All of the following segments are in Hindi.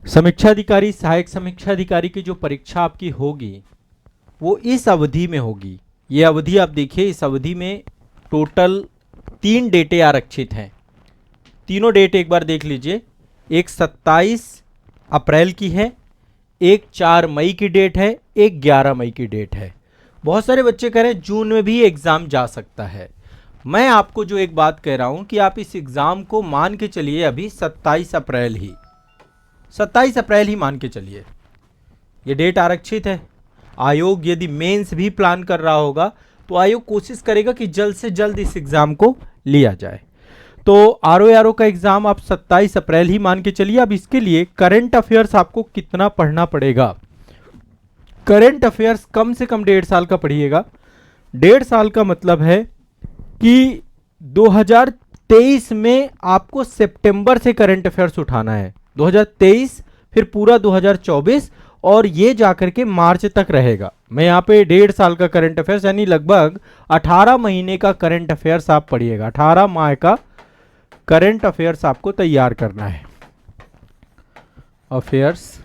समीक्षा अधिकारी, सहायक समीक्षा अधिकारी की जो परीक्षा आपकी होगी वो इस अवधि में होगी। ये अवधि आप देखिए, इस अवधि में टोटल 3 डेटें आरक्षित हैं। तीनों डेट एक बार देख लीजिए। एक 27 अप्रैल की है, एक 4 मई की डेट है, एक 11 मई की डेट है। बहुत सारे बच्चे कह रहे हैं जून में भी एग्ज़ाम जा सकता है। मैं आपको जो एक बात कह रहा हूं कि आप इस एग्ज़ाम को मान के चलिए अभी 27 अप्रैल ही मान के चलिए। ये डेट आरक्षित है। आयोग यदि मेंस भी प्लान कर रहा होगा तो आयोग कोशिश करेगा कि जल्द से जल्द इस एग्ज़ाम को लिया जाए। तो आरओ का एग्ज़ाम आप 27 अप्रैल ही मान के चलिए। अब इसके लिए करंट अफेयर्स आपको कितना पढ़ना पड़ेगा? करंट अफेयर्स कम से कम 1.5 साल का पढ़िएगा। 1.5 साल का मतलब है कि 2023 में आपको सितंबर से करंट अफेयर्स उठाना है। 2023 फिर पूरा 2024 और ये जाकर के मार्च तक रहेगा। मैं यहाँ पे 1.5 साल का करंट अफेयर्स यानी लगभग 18 महीने का करंट अफेयर्स आप पढ़िएगा। 18 माह का करंट अफेयर्स आपको तैयार करना है। अफेयर्स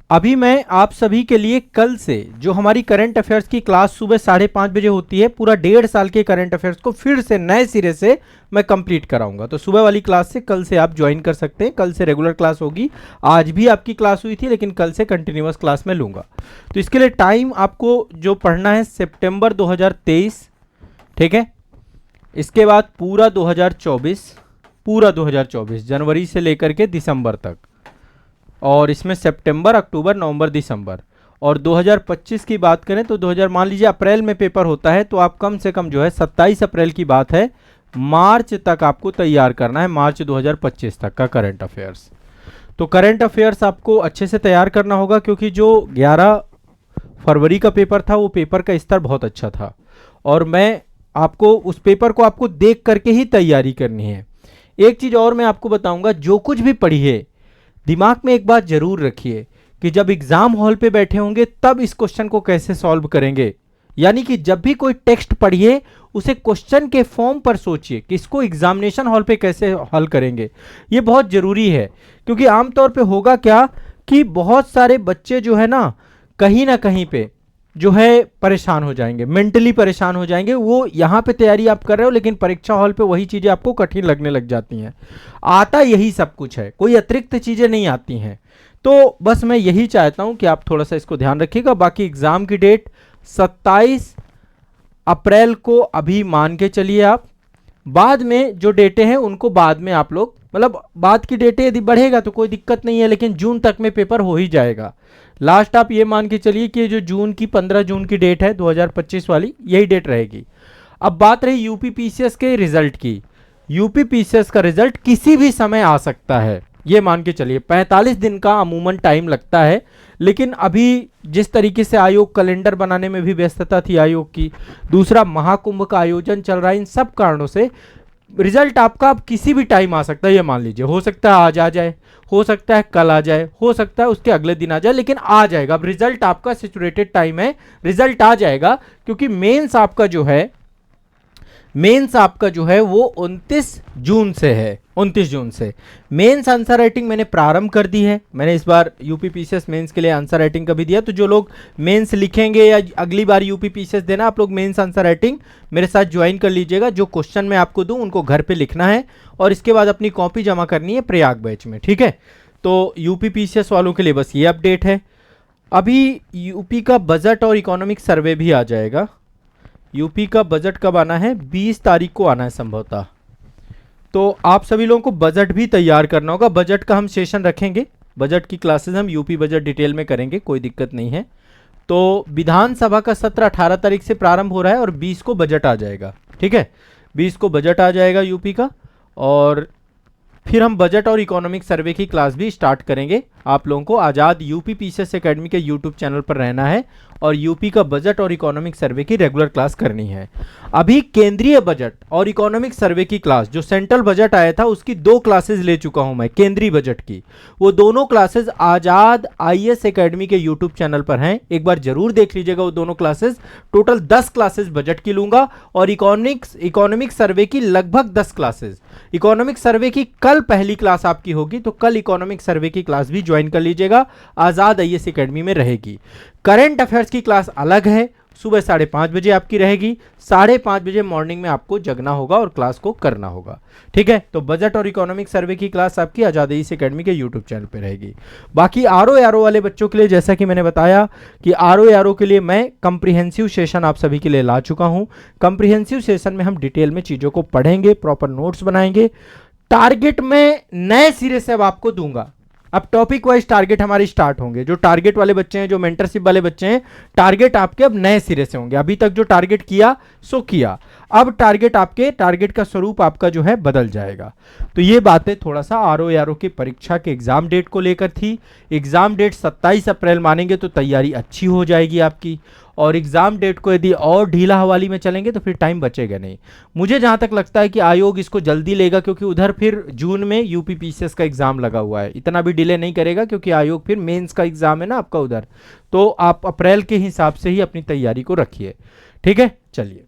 अभी मैं आप सभी के लिए कल से जो हमारी करंट अफेयर्स की क्लास सुबह 5:30 बजे होती है, पूरा 1.5 साल के करंट अफेयर्स को फिर से नए सिरे से मैं कंप्लीट कराऊंगा। तो सुबह वाली क्लास से कल से आप ज्वाइन कर सकते हैं। कल से रेगुलर क्लास होगी। आज भी आपकी क्लास हुई थी लेकिन कल से कंटिन्यूअस क्लास में लूंगा। तो इसके लिए टाइम आपको जो पढ़ना है सितंबर 2023, ठीक है। इसके बाद पूरा 2024 जनवरी से लेकर के दिसंबर तक, और इसमें सितंबर, अक्टूबर, नवंबर, दिसंबर। और 2025 की बात करें तो 2000 मान लीजिए अप्रैल में पेपर होता है तो आप कम से कम जो है 27 अप्रैल की बात है, मार्च तक आपको तैयार करना है। मार्च 2025 तक का करंट अफेयर्स। तो करंट अफेयर्स आपको अच्छे से तैयार करना होगा क्योंकि जो 11 फरवरी का पेपर था वो पेपर का स्तर बहुत अच्छा था और मैं आपको उस पेपर को आपको देख करके ही तैयारी करनी है। एक चीज़ और मैं आपको बताऊंगा, जो कुछ भी पढ़िए दिमाग में एक बात जरूर रखिए कि जब एग्जाम हॉल पे बैठे होंगे तब इस क्वेश्चन को कैसे सॉल्व करेंगे। यानी कि जब भी कोई टेक्स्ट पढ़िए उसे क्वेश्चन के फॉर्म पर सोचिए कि इसको एग्जामिनेशन हॉल पे कैसे हल करेंगे। ये बहुत जरूरी है क्योंकि आमतौर पे होगा क्या कि बहुत सारे बच्चे जो है ना कहीं पे जो है परेशान हो जाएंगे, मेंटली परेशान हो जाएंगे। वो यहाँ पे तैयारी आप कर रहे हो लेकिन परीक्षा हॉल पे वही चीज़ें आपको कठिन लगने लग जाती हैं। आता यही सब कुछ है, कोई अतिरिक्त चीज़ें नहीं आती हैं। तो बस मैं यही चाहता हूँ कि आप थोड़ा सा इसको ध्यान रखिएगा। बाकी एग्ज़ाम की डेट 27 अप्रैल को अभी मान के चलिए आप। बाद में जो डेटें हैं उनको बाद में आप लोग, मतलब बाद की डेटें यदि बढ़ेगा तो कोई दिक्कत नहीं है, लेकिन जून तक में पेपर हो ही जाएगा। लास्ट आप ये मान के चलिए कि जो जून की 15 जून की डेट है 2025 वाली, यही डेट रहेगी। अब बात रही यूपी पीसीएस के रिजल्ट की। यूपी पीसीएस का रिजल्ट किसी भी समय आ सकता है, ये मान के चलिए। 45 दिन का अमूमन टाइम लगता है, लेकिन अभी जिस तरीके से आयोग कैलेंडर बनाने में भी व्यस्तता थी आयोग की, दूसरा महाकुंभ का आयोजन चल रहा है, इन सब कारणों से रिजल्ट आपका अब किसी भी टाइम आ सकता है। ये मान लीजिए हो सकता है आज आ जाए, हो सकता है कल आ जाए, हो सकता है उसके अगले दिन आ जाए, लेकिन आ जाएगा। अब रिजल्ट आपका सिचुएटेड टाइम है, रिजल्ट आ जाएगा क्योंकि मेंस आपका जो है वो 29 जून से है। 29 जून से मेंस आंसर राइटिंग मैंने प्रारंभ कर दी है। मैंने इस बार यूपी पीसीएस मेंस के लिए आंसर राइटिंग का भी दिया। तो जो लोग मेंस लिखेंगे या अगली बार यूपी पीसीएस देना, आप लोग मेंस आंसर राइटिंग मेरे साथ ज्वाइन कर लीजिएगा। जो क्वेश्चन मैं आपको दूं उनको घर पे लिखना है और इसके बाद अपनी कॉपी जमा करनी है प्रयाग बैच में, ठीक है। तो यूपी पीसीएस वालों के लिए बस ये अपडेट है। अभी यूपी का बजट और इकोनॉमिक सर्वे भी आ जाएगा। यूपी का बजट कब आना है? 20 तारीख को आना है संभवतः। तो आप सभी लोगों को बजट भी तैयार करना होगा। बजट का हम सेशन रखेंगे, बजट की क्लासेस हम यूपी बजट डिटेल में करेंगे, कोई दिक्कत नहीं है। तो विधानसभा का सत्र 18 तारीख से प्रारंभ हो रहा है और 20 को बजट आ जाएगा, ठीक है। 20 को बजट आ जाएगा यूपी का, और फिर हम बजट और इकोनॉमिक सर्वे की क्लास भी स्टार्ट करेंगे। आप लोगों को आज़ाद यूपी पीसीएस एकेडमी के यूट्यूब चैनल पर रहना है और यूपी का बजट और इकोनॉमिक सर्वे की रेगुलर क्लास करनी है। अभी केंद्रीय बजट और इकोनॉमिक सर्वे की क्लास, जो सेंट्रल बजट आया था उसकी 2 क्लासेस ले चुका हूं मैं केंद्रीय बजट की। वो दोनों क्लासेस आज़ाद आईएएस एकेडमी के यूट्यूब चैनल पर हैं, एक बार जरूर देख लीजिएगा वो दोनों क्लासेस। टोटल 10 क्लासेस बजट की लूंगा और इकोनॉमिक सर्वे की लगभग 10 क्लासेस। इकोनॉमिक सर्वे की कल पहली क्लास आपकी होगी, तो कल इकोनॉमिक सर्वे की क्लास भी ज्वाइन ज्वाइन कर लीजिएगा, आज़ाद आईएएस एकेडमी में रहेगी। करंट अफेयर्स की क्लास अलग है, सुबह 5:30 बजे आपकी रहेगी, 5:30 बजे मॉर्निंग में आपको जगना होगा और क्लास को करना होगा, ठीक है। तो बजट और इकोनॉमिक सर्वे की क्लास आपकी आज़ाद आईएएस एकेडमी के यूट्यूब चैनल पे रहेगी। बाकी आरओ वाले बच्चों के लिए जैसा कि मैंने बताया कि आरओ के लिए मैं कंप्रिहेंसिव सेशन आप सभी के लिए ला चुका हूं। कंप्रिहेंसिव सेशन में हम डिटेल में चीज़ों को पढ़ेंगे, प्रॉपर नोट्स बनाएंगे। टारगेट में नए सिरे से अब आपको दूंगा, अब टॉपिक वाइज टारगेट हमारे स्टार्ट होंगे। जो टारगेट वाले बच्चे हैं, जो मेंटरशिप वाले बच्चे हैं, टारगेट आपके अब नए सिरे से होंगे। अभी तक जो टारगेट किया सो किया, अब टारगेट का स्वरूप आपका जो है बदल जाएगा। तो ये बातें थोड़ा सा आरओ की परीक्षा के एग्जाम डेट को लेकर थी। एग्जाम डेट 27 अप्रैल मानेंगे तो तैयारी अच्छी हो जाएगी आपकी, और एग्जाम डेट को यदि और ढीला हवाली में चलेंगे तो फिर टाइम बचेगा नहीं। मुझे जहां तक लगता है कि आयोग इसको जल्दी लेगा, क्योंकि उधर फिर जून में यूपी पीसीएस का एग्जाम लगा हुआ है, इतना भी डिले नहीं करेगा, क्योंकि आयोग फिर मेंस का एग्जाम है ना आपका उधर। तो आप अप्रैल के हिसाब से ही अपनी तैयारी को रखिए, ठीक है। चलिए।